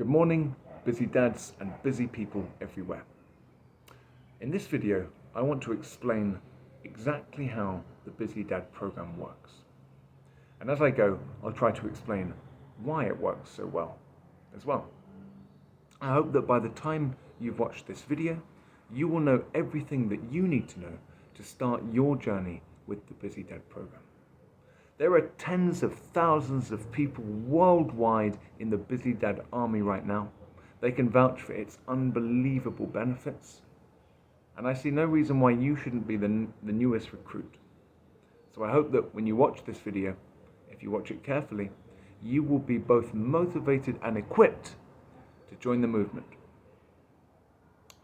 Good morning, busy dads and busy people everywhere. In this video, I want to explain exactly how the Busy Dad program works. And as I go, I'll try to explain why it works so well as well. I hope that by the time you've watched this video, you will know everything that you need to know to start your journey with the Busy Dad program. There are tens of thousands of people worldwide in the Busy Dad army right now. They can vouch for its unbelievable benefits. And I see no reason why you shouldn't be the newest recruit. So I hope that when you watch this video, if you watch it carefully, you will be both motivated and equipped to join the movement.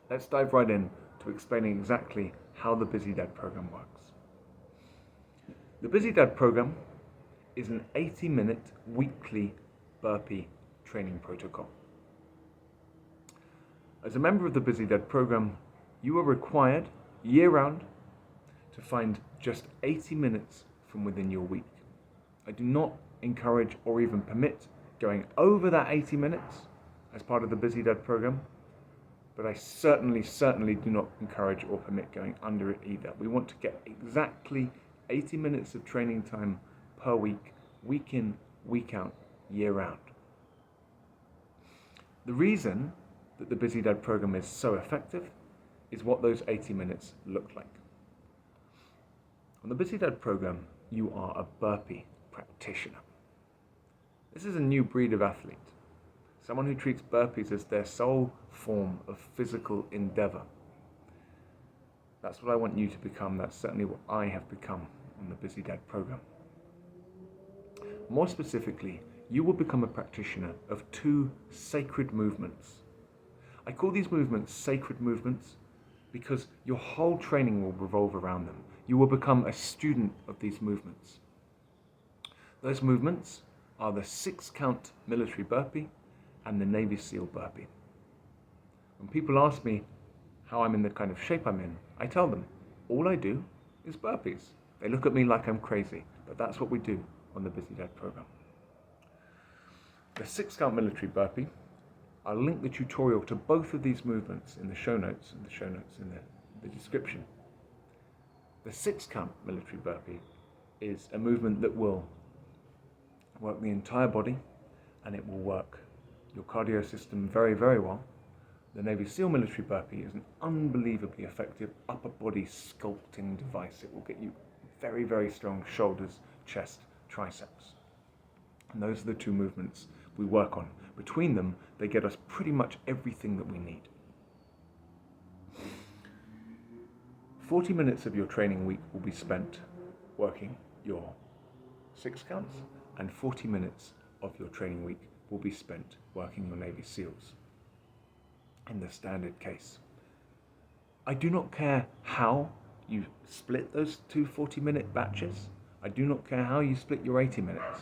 Let's dive right in to explaining exactly how the Busy Dad program works. The Busy Dad program is an 80-minute weekly burpee training protocol. As a member of the Busy Dad program, you are required year-round to find just 80 minutes from within your week. I do not encourage or even permit going over that 80 minutes as part of the Busy Dad program, but I certainly do not encourage or permit going under it either. We want to get exactly 80 minutes of training time per week, week in, week out, year round. The reason that the Busy Dad program is so effective is what those 80 minutes look like. On the Busy Dad program, you are a burpee practitioner. This is a new breed of athlete, someone who treats burpees as their sole form of physical endeavor. That's what I want you to become. That's certainly what I have become on the Busy Dad program. More specifically, you will become a practitioner of two sacred movements. I call these movements sacred movements because your whole training will revolve around them. You will become a student of these movements. Those movements are the 6-count military burpee and the Navy SEAL burpee. When people ask me how I'm in the kind of shape I'm in, I tell them all I do is burpees. They look at me like I'm crazy, but that's what we do on the Busy Dad program. The 6-count military burpee, I'll link the tutorial to both of these movements in the show notes in the description. The 6-count military burpee is a movement that will work the entire body and it will work your cardio system very well. The Navy SEAL military burpee is an unbelievably effective upper body sculpting device. It will get you very strong shoulders, chest, triceps. And those are the two movements we work on. Between them, they get us pretty much everything that we need. 40 minutes of your training week will be spent working your 6 counts, and 40 minutes of your training week will be spent working your Navy SEALs in the standard case. I do not care how you split those two 40-minute batches. I do not care how you split your 80 minutes.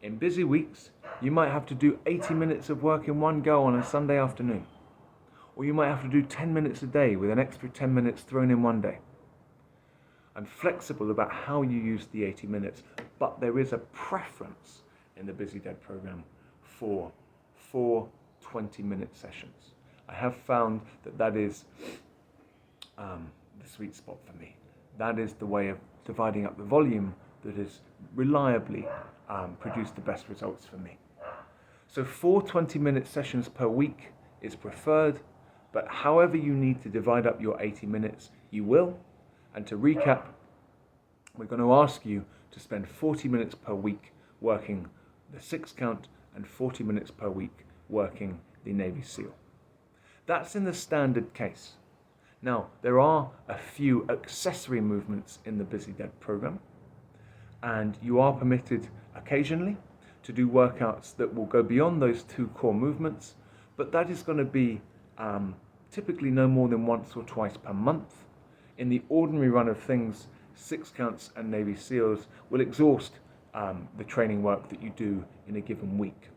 In busy weeks, you might have to do 80 minutes of work in one go on a Sunday afternoon. Or you might have to do 10 minutes a day with an extra 10 minutes thrown in one day. I'm flexible about how you use the 80 minutes, but there is a preference in the Busy Dad program for 4 20-minute sessions. I have found that is the sweet spot for me. That is the way of dividing up the volume that has reliably produced the best results for me. So 4 20-minute sessions per week is preferred, but however you need to divide up your 80 minutes, you will. And to recap, we're going to ask you to spend 40 minutes per week working the 6-count and 40 minutes per week working the Navy SEAL. That's in the standard case. Now, there are a few accessory movements in the Busy Dad program, and you are permitted occasionally to do workouts that will go beyond those 2 core movements, but that is going to be typically no more than once or twice per month. In the ordinary run of things, 6 counts and Navy SEALs will exhaust the training work that you do in a given week.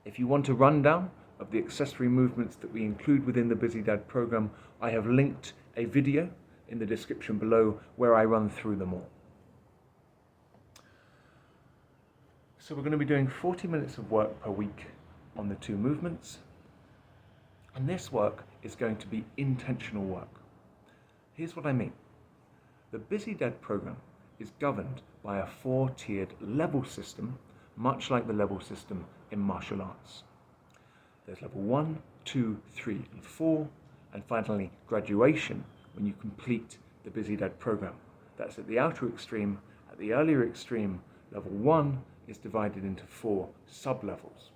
If you want a rundown of the accessory movements that we include within the Busy Dad program, I have linked a video in the description below where I run through them all. So we're going to be doing 40 minutes of work per week on the 2 movements. And this work is going to be intentional work. Here's what I mean. The Busy Dead program is governed by a 4-tiered level system, much like the level system in martial arts. There's level 1, 2, 3, and 4, and finally graduation when you complete the Busy Dead program. That's at the outer extreme. At the earlier extreme, level 1 is divided into 4 sub-levels.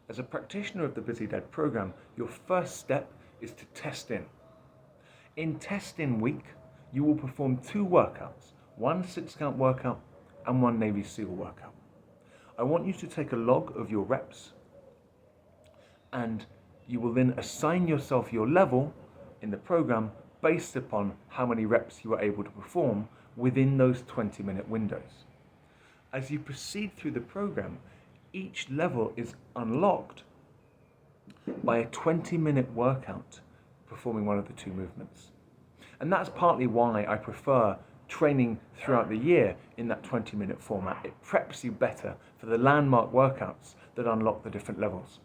As a practitioner of the Busy Dead program, your first step is to test in. In test in week, you will perform 2 workouts, 1 6-count workout and 1 Navy SEAL workout. I want you to take a log of your reps, and you will then assign yourself your level in the program based upon how many reps you are able to perform within those 20-minute windows. As you proceed through the program, each level is unlocked by a 20-minute workout performing one of the 2 movements. And that's partly why I prefer training throughout the year in that 20-minute format. It preps you better for the landmark workouts that unlock the different levels.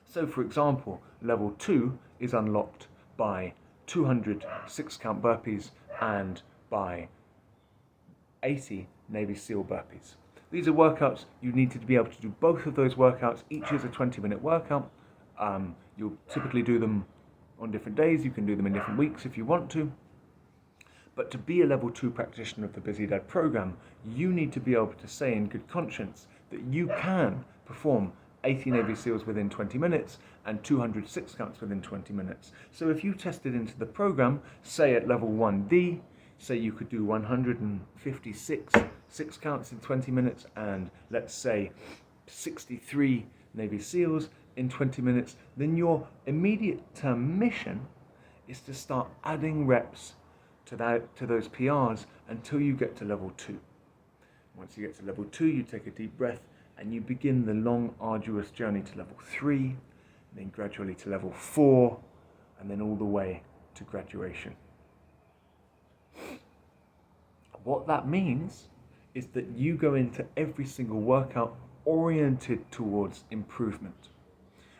So for example, level 2 is unlocked by 200 6-count burpees and by 80 Navy SEAL burpees. These are workouts you need to be able to do both of those workouts. Each is a 20-minute workout. You'll typically do them on different days. You can do them in different weeks if you want to. But to be a level 2 practitioner of the Busy Dead program, you need to be able to say in good conscience that you can perform 80 Navy SEALs within 20 minutes and 200 6-counts within 20 minutes. So if you tested into the program, say at level 1D, say you could do 156 6-counts in 20 minutes and let's say 63 Navy SEALs in 20 minutes, then your immediate term mission is to start adding reps to those PRs until you get to level 2. Once you get to level 2, you take a deep breath and you begin the long, arduous journey to level 3, then gradually to level 4, and then all the way to graduation. What that means is that you go into every single workout oriented towards improvement.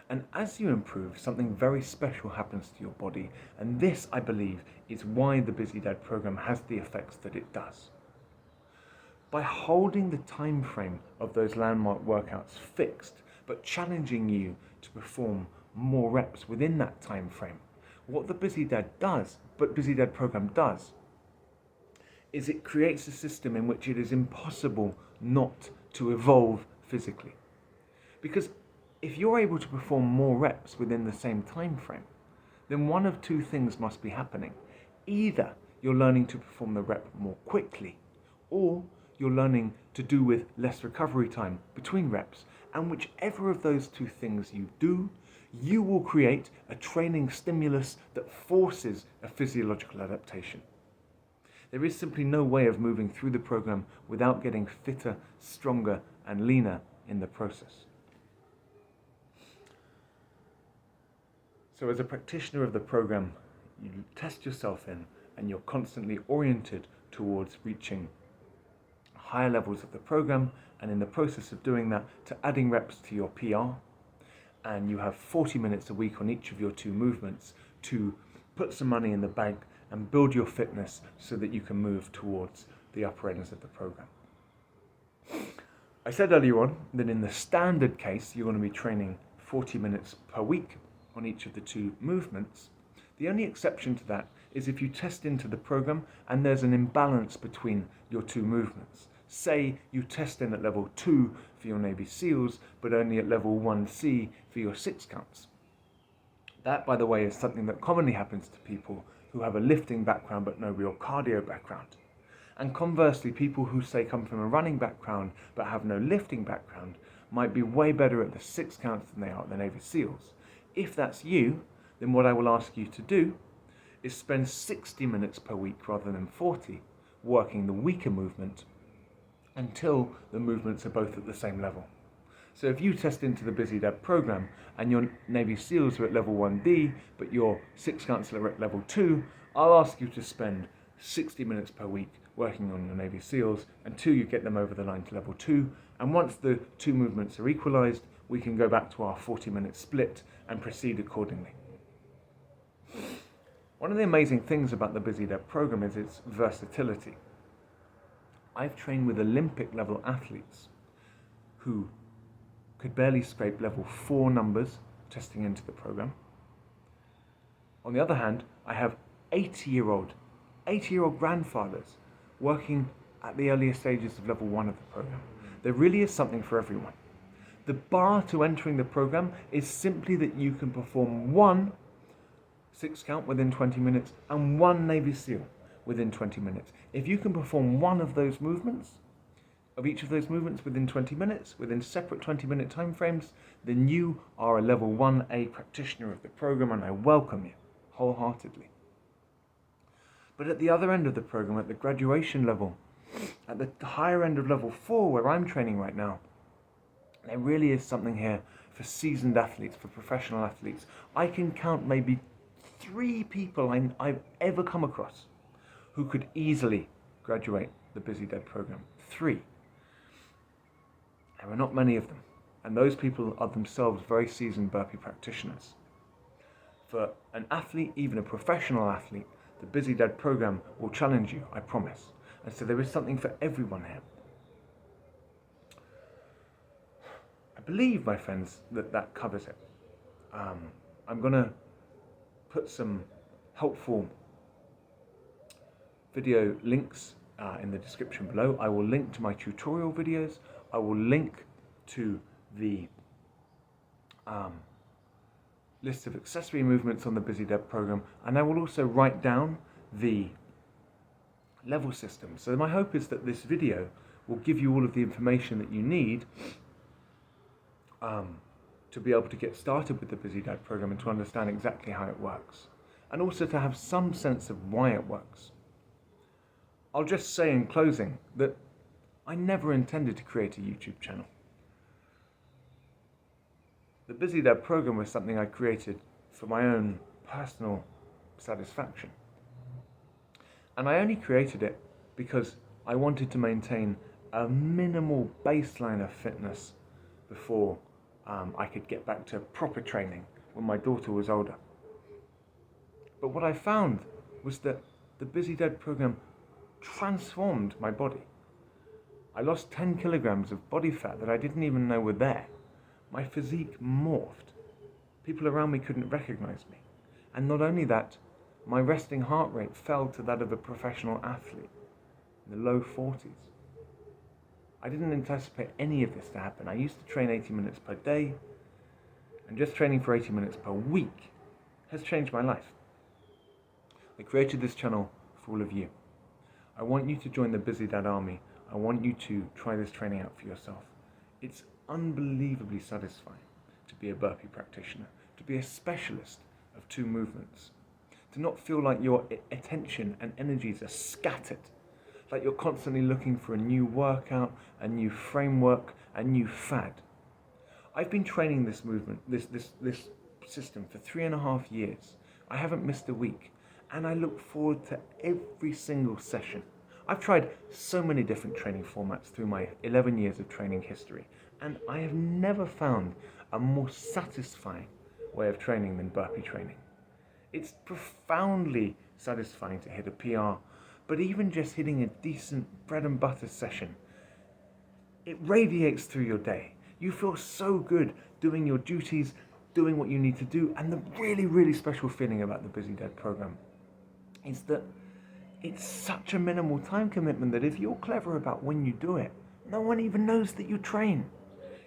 And as you improve, something very special happens to your body. And this, I believe, is why the Busy Dead program has the effects that it does. By holding the time frame of those landmark workouts fixed, but challenging you to perform more reps within that time frame, what the Busy Dead program does, is it creates a system in which it is impossible not to evolve physically. Because if you're able to perform more reps within the same time frame, then one of 2 things must be happening. Either you're learning to perform the rep more quickly, or you're learning to do with less recovery time between reps. And whichever of those 2 things you do, you will create a training stimulus that forces a physiological adaptation. There is simply no way of moving through the program without getting fitter, stronger, and leaner in the process. So as a practitioner of the program, you test yourself in and you're constantly oriented towards reaching higher levels of the program, and in the process of doing that, to adding reps to your PR. And you have 40 minutes a week on each of your 2 movements to put some money in the bank and build your fitness so that you can move towards the upper ends of the program. I said earlier on that in the standard case, you're going to be training 40 minutes per week on each of the 2 movements. The only exception to that is if you test into the program and there's an imbalance between your 2 movements. Say you test in at level 2 for your Navy SEALs, but only at level 1C for your 6-counts. That, by the way, is something that commonly happens to people who have a lifting background but no real cardio background. And conversely, people who say come from a running background but have no lifting background might be way better at the 6-counts than they are at the Navy SEALs. If that's you, then what I will ask you to do is spend 60 minutes per week rather than 40 working the weaker movement until the movements are both at the same level. So if you test into the Busy Dead program and your Navy SEALs are at level 1D, but your 6-counts are at level 2, I'll ask you to spend 60 minutes per week working on your Navy SEALs until you get them over the line to level 2, And once the two movements are equalized, we can go back to our 40-minute split and proceed accordingly. One of the amazing things about the Busy Deb program is its versatility. I've trained with Olympic level athletes who could barely scrape level 4 numbers testing into the program. On the other hand, I have 80-year-old grandfathers working at the earlier stages of level 1 of the program. There really is something for everyone. The bar to entering the program is simply that you can perform one 6 count within 20 minutes and one Navy SEAL within 20 minutes. If you can perform one of those movements, of each of those movements within 20 minutes, within separate 20-minute time frames, then you are a level 1A practitioner of the program, and I welcome you wholeheartedly. But at the other end of the program, at the graduation level, at the higher end of level 4 where I'm training right now, there really is something here for seasoned athletes, for professional athletes. I can count maybe 3 people I've ever come across who could easily graduate the Busy Deb program. 3. There are not many of them, and those people are themselves very seasoned burpee practitioners. For an athlete, even a professional athlete, the Busy Deb program will challenge you, I promise. And so there is something for everyone here. I believe, my friends, that covers it. I'm going to put some helpful video links in the description below. I will link to my tutorial videos. I will link to the list of accessory movements on the Busy Deb program, and I will also write down the level system. So my hope is that this video will give you all of the information that you need to be able to get started with the Busy Deb program and to understand exactly how it works, and also to have some sense of why it works. I'll just say in closing that I never intended to create a YouTube channel. The Busy Deb program was something I created for my own personal satisfaction. And I only created it because I wanted to maintain a minimal baseline of fitness before I could get back to proper training when my daughter was older. But what I found was that the Busy Deb program transformed my body. I lost 10 kilograms of body fat that I didn't even know were there. My physique morphed. People around me couldn't recognize me. And not only that, my resting heart rate fell to that of a professional athlete in the low 40s. I didn't anticipate any of this to happen. I used to train 80 minutes per day, and just training for 80 minutes per week has changed my life. I created this channel for all of you. I want you to join the Busy Dad Army. I want you to try this training out for yourself. It's unbelievably satisfying to be a burpee practitioner, to be a specialist of 2 movements, to not feel like your attention and energies are scattered, like you're constantly looking for a new workout, a new framework, a new fad. I've been training this movement, this system for 3.5 years. I haven't missed a week, and I look forward to every single session. I've tried so many different training formats through my 11 years of training history, and I have never found a more satisfying way of training than burpee training. It's profoundly satisfying to hit a PR, but even just hitting a decent bread and butter session, it radiates through your day. You feel so good doing your duties, doing what you need to do, and the really, really special feeling about the Busy Deb program is that it's such a minimal time commitment that if you're clever about when you do it, no one even knows that you train.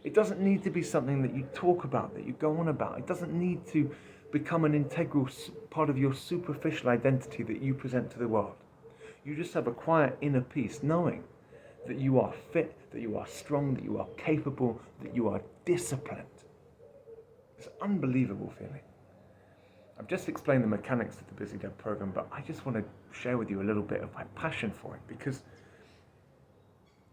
It doesn't need to be something that you talk about, that you go on about. It doesn't need to become an integral part of your superficial identity that you present to the world. You just have a quiet inner peace knowing that you are fit, that you are strong, that you are capable, that you are disciplined. It's an unbelievable feeling. I've just explained the mechanics of the Busy Deb program, but I just want to share with you a little bit of my passion for it because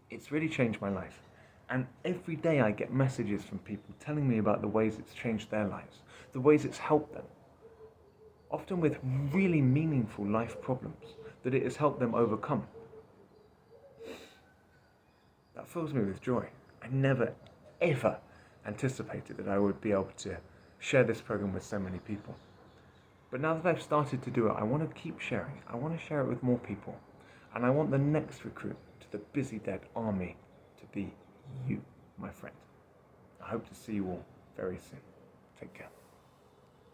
it's really changed my life. And every day I get messages from people telling me about the ways it's changed their lives, the ways it's helped them, often with really meaningful life problems that it has helped them overcome. That fills me with joy. I never, ever anticipated that I would be able to share this program with so many people. But now that I've started to do it, I want to keep sharing. I want to share it with more people. And I want the next recruit to the Busy Dead Army to be you, my friend. I hope to see you all very soon. Take care.